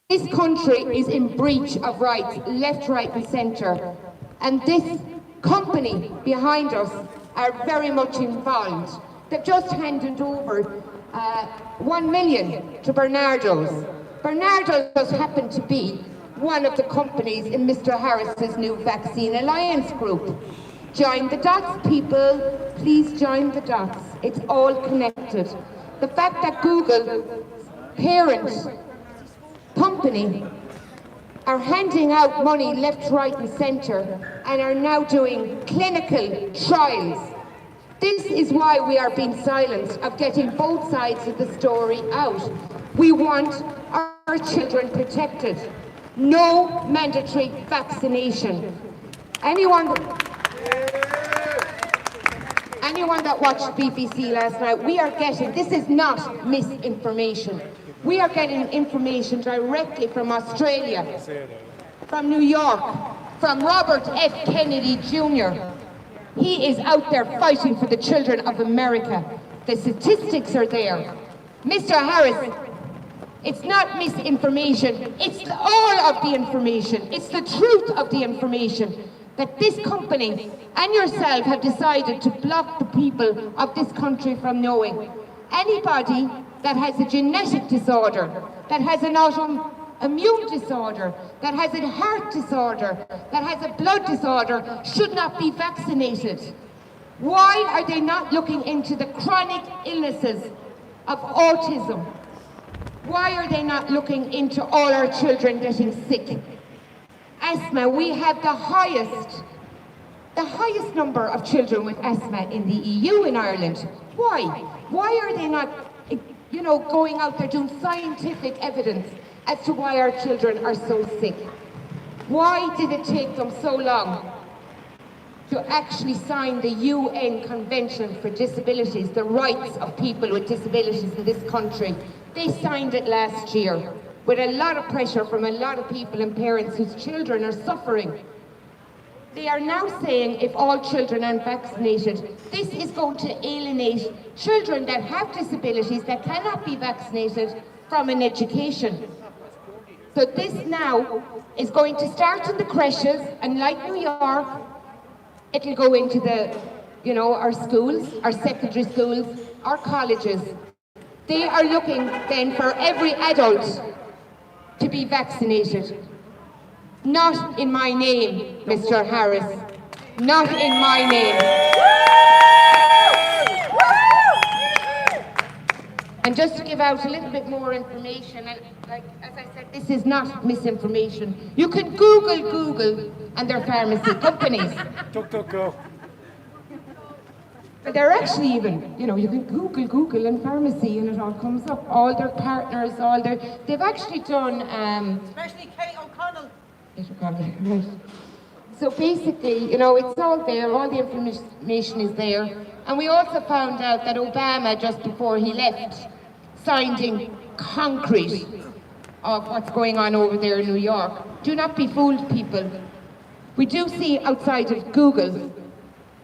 This country is in breach of rights, left, right and centre. And this company behind us are very much involved. They've just handed over 1 million to Bernardo's. Bernardo's happened to be one of the companies in Mr. Harris's new Vaccine Alliance group. Join the dots, people. Please join the dots. It's all connected. The fact that Google, parent company, are handing out money left, right and centre and are now doing clinical trials. This is why we are being silent, of getting both sides of the story out. We want our children protected. No mandatory vaccination. Anyone that watched BBC last night, we are getting, this is not misinformation. We are getting information directly from Australia, from New York, from Robert F. Kennedy Jr. He is out there fighting for the children of America. The statistics are there. Mr. Harris, it's not misinformation. It's all of the information. It's the truth of the information that this company and yourself have decided to block the people of this country from knowing. Anybody that has a genetic disorder, that has an autoimmune disorder, that has a heart disorder, that has a blood disorder, should not be vaccinated. Why are they not looking into the chronic illnesses of autism? Why are they not looking into all our children getting sick? Asthma, we have the highest number of children with asthma in the EU in Ireland. Why? Why are they not, going out there doing scientific evidence as to why our children are so sick? Why did it take them so long to actually sign the UN Convention for Disabilities, the rights of people with disabilities in this country? They signed it last year with a lot of pressure from a lot of people and parents whose children are suffering. They are now saying if all children are vaccinated, this is going to alienate children that have disabilities that cannot be vaccinated from an education. So this now is going to start in the creches, and like New York, it'll go into our schools, our secondary schools, our colleges. They are looking then for every adult to be vaccinated. Not in my name, Mr. Harris. Not in my name. And just to give out a little bit more information, and as I said, this is not misinformation. You can Google and their pharmacy companies. Go. They're actually even, you can Google and pharmacy and it all comes up. All their partners, they've actually done... Especially Kate O'Connell. Right. So basically, it's all there, all the information is there. And we also found out that Obama, just before he left, signed in concrete of what's going on over there in New York. Do not be fooled, people. We do see outside of Google,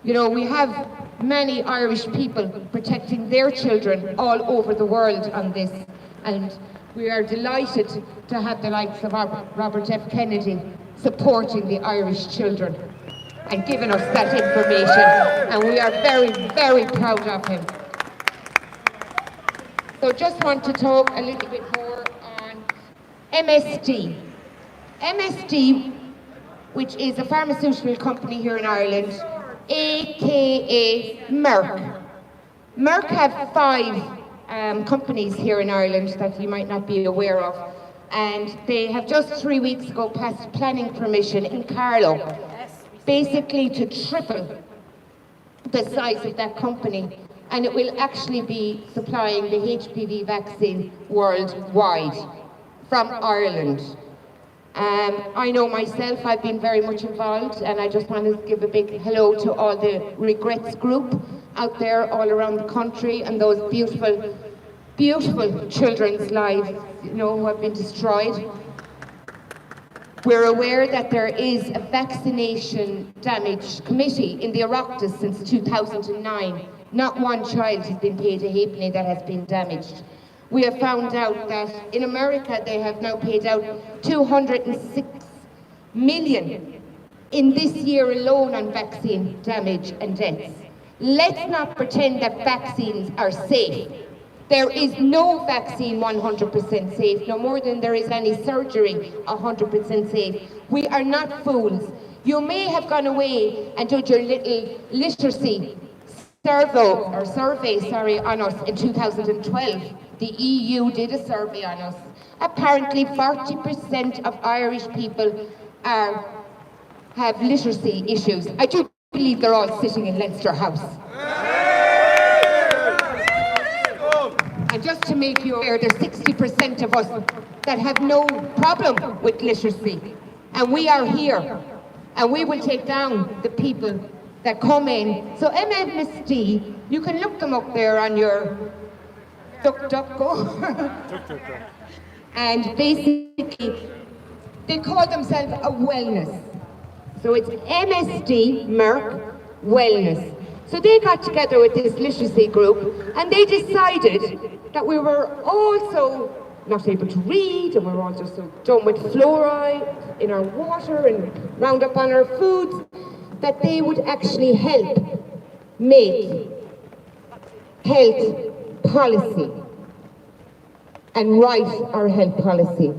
we have many Irish people protecting their children all over the world on this. And we are delighted to have the likes of Robert F. Kennedy supporting the Irish children and giving us that information. And we are very, very proud of him. So just want to talk a little bit more on MSD. MSD, which is a pharmaceutical company here in Ireland, aka Merck. Merck have 5 companies here in Ireland that you might not be aware of, and they have just 3 weeks ago passed planning permission in Carlow, basically to triple the size of that company, and it will actually be supplying the HPV vaccine worldwide from Ireland. I know myself, I've been very much involved, and I just want to give a big hello to all the Regrets group out there all around the country, and those beautiful, beautiful children's lives, who have been destroyed. We're aware that there is a vaccination damage committee in the Oireachtas since 2009. Not one child has been paid a halfpenny that has been damaged. We have found out that in America they have now paid out 206 million in this year alone on vaccine damage and deaths. Let's not pretend that vaccines are safe. There is no vaccine 100% safe, no more than there is any surgery 100% safe. We are not fools. You may have gone away and did your little literacy survey on us in 2012. The EU did a survey on us. Apparently 40% of Irish people have literacy issues. I do believe they're all sitting in Leinster House. And just to make you aware, there's 60% of us that have no problem with literacy. And we are here. And we will take down the people that come in. So MMSD, you can look them up there on your DuckDuckGo. And basically, they call themselves a wellness. So it's MSD, Merck, Wellness. So they got together with this literacy group and they decided that we were also not able to read and we were also so done with fluoride in our water and Roundup on our foods that they would actually help make health policy and write our health policy.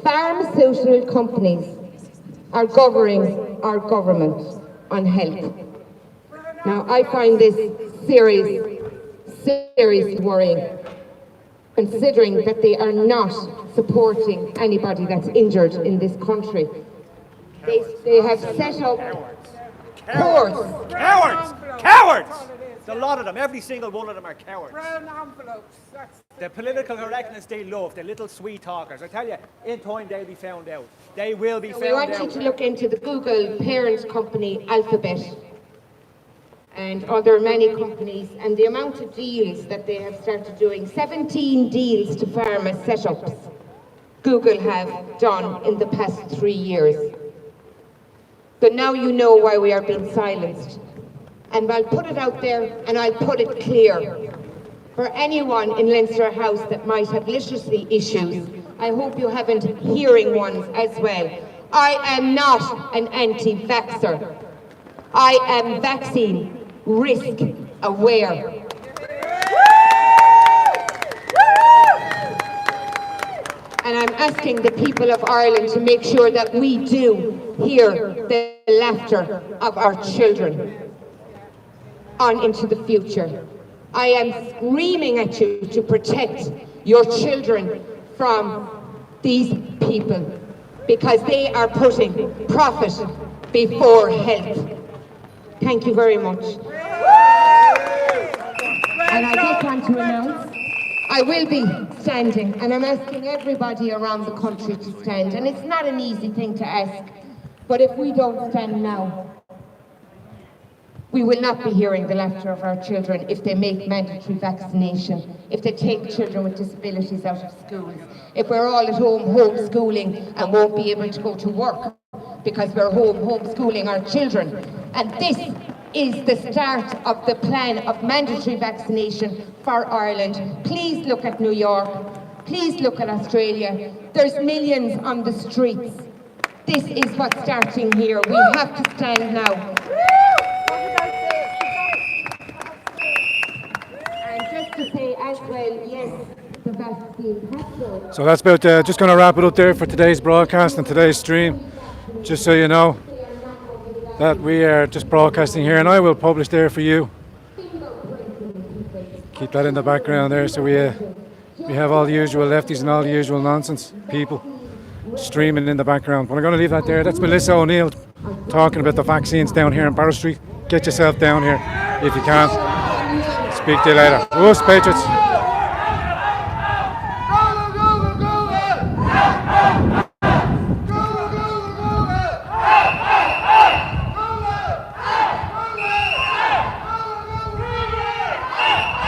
Pharmaceutical companies are governing our government on health. Now, I find this seriously worrying, considering that they are not supporting anybody that's injured in this country. They have set up courts. Cowards! A lot of them, every single one of them are cowards. Brown envelopes. The political correctness they love, the little sweet talkers. I tell you, in time they'll be found out. They will be found out. We want you to look into the Google parent company Alphabet. And there are many companies, and the amount of deals that they have started doing, 17 deals to pharma setups, Google have done in the past 3 years. So now you know why we are being silenced. And I'll put it out there, and I'll put it clear. For anyone in Leinster House that might have literacy issues, I hope you haven't hearing ones as well. I am not an anti-vaxxer. I am vaccine risk aware. And I'm asking the people of Ireland to make sure that we do hear the laughter of our children on into the future. I am screaming at you to protect your children from these people because they are putting profit before health. Thank you very much. And I just want to announce, I will be standing, and I'm asking everybody around the country to stand. And it's not an easy thing to ask, but if we don't stand now, we will not be hearing the laughter of our children if they make mandatory vaccination, if they take children with disabilities out of schools, if we're all at home homeschooling and won't be able to go to work because we're homeschooling our children. And this is the start of the plan of mandatory vaccination for Ireland. Please look at New York. Please look at Australia. There's millions on the streets. This is what's starting here. We have to stand now. And just to say as well, yes, the vaccine has to. So that's about just going to wrap it up there for today's broadcast and today's stream. Just so you know that we are just broadcasting here, and I will publish there for you. Keep that in the background there, so we have all the usual lefties and all the usual nonsense people streaming in the background. But I'm going to leave that there. That's Melissa O'Neill talking about the vaccines down here in Barrow Street. Get yourself down here if you can. Speak to you later. Us Patriots.